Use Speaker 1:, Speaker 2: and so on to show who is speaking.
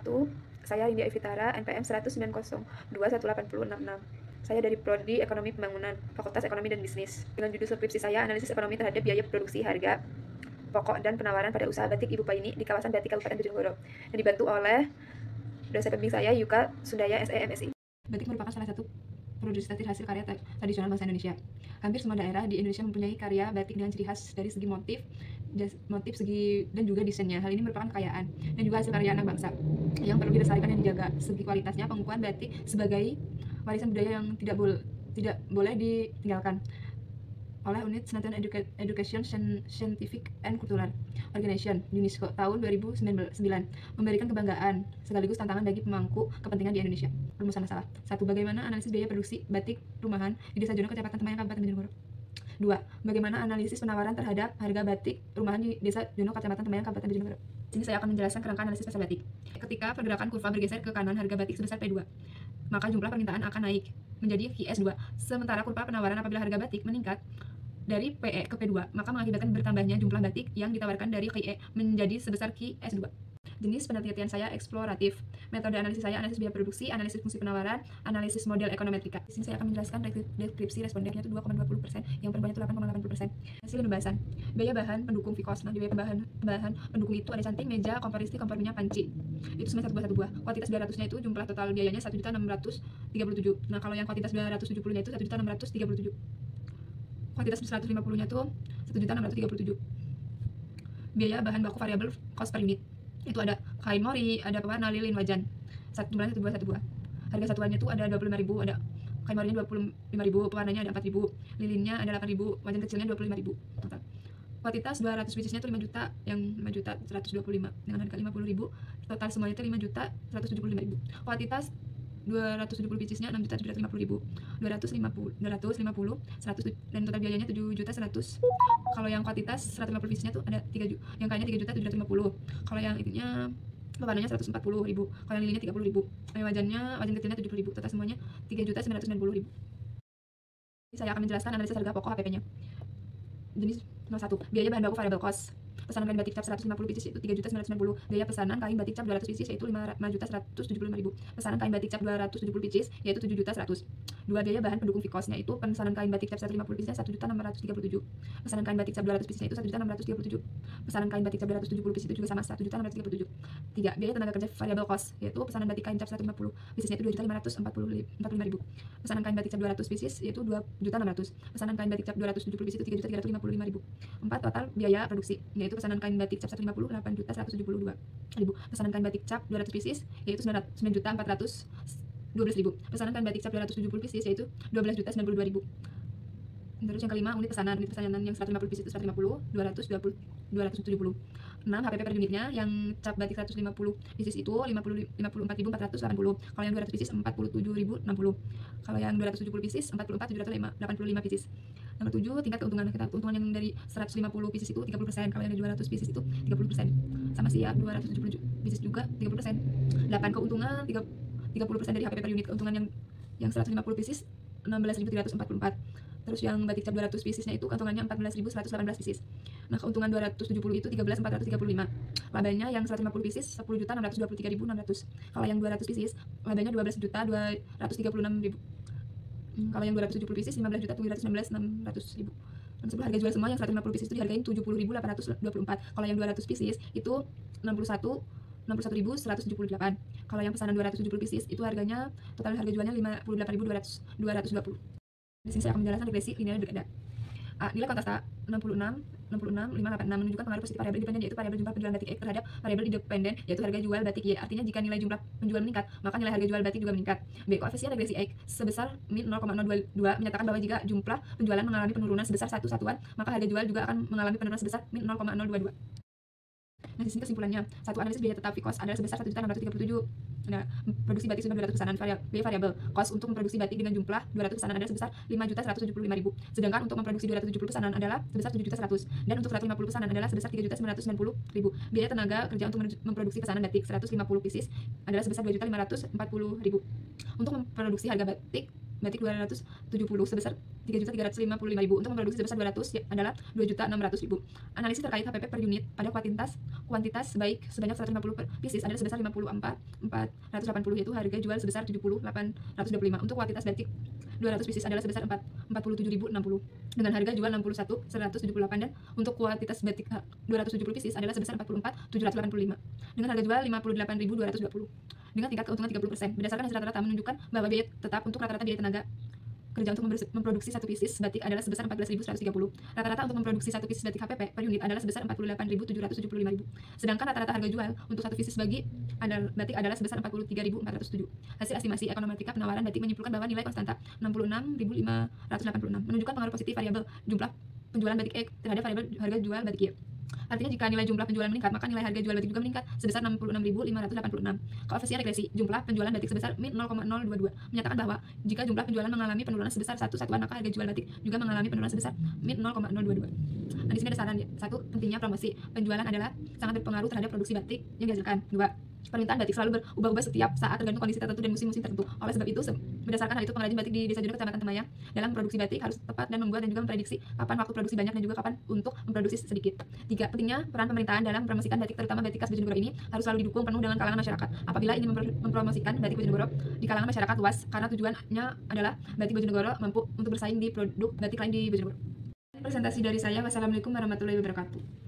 Speaker 1: Wabarakatuh. Saya India Evitara, NPM 190218066. Saya dari Prodi Ekonomi Pembangunan, Fakultas Ekonomi dan Bisnis. Dengan judul skripsi saya, analisis ekonomi terhadap biaya produksi, harga pokok dan penawaran pada usaha batik Ibu Paini di kawasan Batik Kabupaten Bojonegoro. Dan dibantu oleh dosen pembimbing saya, Yuka Sundaya, SE, MSI. Batik merupakan salah satu produksi hasil karya tradisional bangsa Indonesia. Hampir semua daerah di Indonesia mempunyai karya batik dengan ciri khas dari segi motif dan juga desainnya. Hal ini merupakan kekayaan dan juga hasil karya anak bangsa yang perlu dilestarikan dan dijaga. Segi kualitasnya, pengukuhan batik sebagai warisan budaya yang tidak boleh ditinggalkan oleh Unit Senatuan Education Scientific and Cultural Organization UNESCO tahun 2009, memberikan kebanggaan sekaligus tantangan bagi pemangku kepentingan di Indonesia. Rumusan masalah. 1. Bagaimana analisis biaya produksi batik rumahan di Desa Jono, Kecamatan Temayang, Kabupaten Bojonegoro. 2. Bagaimana analisis penawaran terhadap harga batik rumahan di Desa Jono, Kecamatan Temayang, Kabupaten Bojonegoro. Sini saya akan menjelaskan kerangka analisis pasar batik. Ketika pergerakan kurva bergeser ke kanan harga batik sebesar P2, maka jumlah permintaan akan naik menjadi QS2. Sementara kurva penawaran apabila harga batik meningkat dari PE ke P2, maka mengakibatkan bertambahnya jumlah batik yang ditawarkan dari QE menjadi sebesar QS2. Jenis penelitian saya eksploratif. Metode analisis saya analisis biaya produksi, analisis fungsi penawaran, analisis model ekonometrika. Di sini saya akan menjelaskan deskripsi respondennya itu 2,20%, yang perempuan itu 8,80%. Hasil pembahasan. Biaya bahan pendukung VIKOS. Nah, di biaya bahan pendukung itu ada canting, meja, kompor listrik, kompor minyak, panci. Itu semuanya satu buah. Kuantitas 200-nya itu jumlah total biayanya 1.637. Nah, kalau yang kuantitas 270-nya itu 1.637. Kuantitas 150-nya itu 1.637. Biaya bahan baku variabel cost per unit. Itu ada kain mori, ada pewarna, lilin, wajan. Satu buah. Harga satuannya itu ada 25.000, ada kain morinya 25.000, pewarnanya ada 4.000, lilinnya ada 8.000, wajan kecilnya 25.000 total. Kuantitas 200 piecesnya itu 5 juta, yang 5 juta 125 dengan harga 50.000. Total semuanya itu 5 juta 175.000. Kuantitas 270 piecesnya 6.750.000, 250, 100, dan total biayanya 7.100. Kalau yang kuantitas 150 piecesnya tuh ada 3 juta, yang kainnya 3.750. Kalau yang itunya pewarnanya 140.000, kalau yang lilinnya 30.000, wajan kecilnya 70.000, total semuanya 3.990.000. Saya akan menjelaskan analisis harga pokok HPP-nya. Jenis 01, biaya bahan baku variable cost. Pesanan kain batik cap 150 pieces itu 3.990. Biaya pesanan kain batik cap 200 pieces yaitu 5.175.000. Pesanan kain batik cap 270 pieces yaitu 7.100. 2. Biaya bahan pendukung VIKOS-nya itu pesanan kain batik cap 150 pieces 1.637. Pesanan kain batik cap 200 pieces itu 1.637. Pesanan kain batik cap 270 pieces itu juga sama 1.637. 3. Biaya tenaga kerja variable cost yaitu pesanan batik kain cap 150 pieces itu 2.545.000. Pesanan kain batik cap 200 pieces yaitu 2.600. Pesanan kain batik cap 270 pieces itu 3.355.000. 4. Total biaya produksi yaitu pesanan kain batik cap 150 8.172.000. Pesanan kain batik cap 200 pieces yaitu 9.412.000. Pesanan kain batik cap 270 pieces yaitu 12.092.000. Terus yang kelima, unit pesanan yang 150 pieces itu 150, 270. 6. HPP per unitnya yang cap batik 150 pieces itu 54.480. Kalau yang 200 pieces 47.060. Kalau yang 270 pieces 44.785 pieces. Yang ketujuh, tingkat keuntungan. Keuntungan yang dari 150 pieces itu 30%, kalau yang dari 200 pieces itu 30%. Sama sih ya, 270 pieces juga 30%. 8. Keuntungan 30% dari HPP per unit. Keuntungan yang 150 pieces 16.344. Terus yang batik cap 200 piecesnya itu keuntungannya 14.118 pieces. Nah, keuntungan 270 itu 13.435. Labanya yang 150 pieces 10.623.600. Kalau yang 200 pieces labanya 12.236.000. Kalau yang 270 pieces 15.716.600.000. Dan sebelum harga jual semua yang 150 pieces itu dihargain 70.824. Kalau yang 200 pieces itu 61.178. Kalau yang pesanan 270 pieces itu harganya total harga jualnya 58.220. Di sini saya akan menjelaskan regresi linear berganda. Nilai kontasta 586 menunjukkan pengaruh positif variabel independen yaitu variabel jumlah penjualan batik X terhadap variabel independen yaitu harga jual batik Y. Artinya jika nilai jumlah penjual meningkat, maka nilai harga jual batik juga meningkat. B. Koefisien regresi X sebesar min 0,022 menyatakan bahwa jika jumlah penjualan mengalami penurunan sebesar 1 satuan, maka harga jual juga akan mengalami penurunan sebesar min 0,022. Nah, di sini kesimpulannya. 1. Analisis biaya tetap VIKOS adalah sebesar 1.637. Nah, produksi batik sudah 200 pesanan. Biaya variabel cost untuk memproduksi batik dengan jumlah 200 pesanan adalah sebesar 5.175.000. Sedangkan untuk memproduksi 270 pesanan adalah sebesar 7.100. Dan untuk 150 pesanan adalah sebesar 3.990.000. Biaya tenaga kerja untuk memproduksi pesanan batik 150 pieces adalah sebesar 2.540.000. Untuk memproduksi harga batik 270 sebesar 3.355.000. Untuk memproduksi sebesar 200 adalah 2.600.000. Analisis terkait HPP per unit pada kuantitas baik sebanyak 150 pieces adalah sebesar 54.480, yaitu harga jual sebesar 70.825. Untuk kuantitas batik 200 pieces adalah sebesar 47.060 dengan harga jual 61.178, dan untuk kuantitas batik 270 pieces adalah sebesar 44.785 dengan harga jual 58.220 dengan tingkat keuntungan 30%. Berdasarkan hasil rata-rata menunjukkan bahwa biaya tetap untuk rata-rata biaya tenaga kerja untuk memproduksi satu pieces batik adalah sebesar 14.130. Rata-rata untuk memproduksi satu pieces batik HPP per unit adalah sebesar 48.775.000. Sedangkan rata-rata harga jual untuk satu pieces batik adalah sebesar 43.407. Hasil estimasi ekonometrika penawaran batik menyimpulkan bahwa nilai konstanta 66.586 menunjukkan pengaruh positif variabel jumlah penjualan batik X terhadap variabel harga jual batik Y. Artinya jika nilai jumlah penjualan meningkat, maka nilai harga jual batik juga meningkat sebesar 66.586. Koefisien regresi jumlah penjualan batik sebesar min 0,022 menyatakan bahwa jika jumlah penjualan mengalami penurunan sebesar 1 satuan, maka harga jual batik juga mengalami penurunan sebesar min 0,022. Nah, di sini ada saran ya. 1. Pentingnya promosi. Penjualan adalah sangat berpengaruh terhadap produksi batik yang dihasilkan. 2. Permintaan batik selalu berubah-ubah setiap saat tergantung kondisi tertentu dan musim-musim tertentu. Oleh sebab itu, berdasarkan hal itu, pengrajin batik di Desa Jono, Kecamatan Temayang dalam produksi batik harus tepat dan membuat dan juga memprediksi kapan waktu produksi banyak dan juga kapan untuk memproduksi sedikit. 3. Pentingnya peran pemerintahan dalam mempromosikan batik, terutama batik khas Bojonegoro ini harus selalu didukung penuh dengan kalangan masyarakat. Apabila ingin mempromosikan batik Bojonegoro di kalangan masyarakat luas, karena tujuannya adalah batik Bojonegoro mampu untuk bersaing di produk batik lain di Bojonegoro. Presentasi dari saya. Wassalamualaikum warahmatullahi wabarakatuh.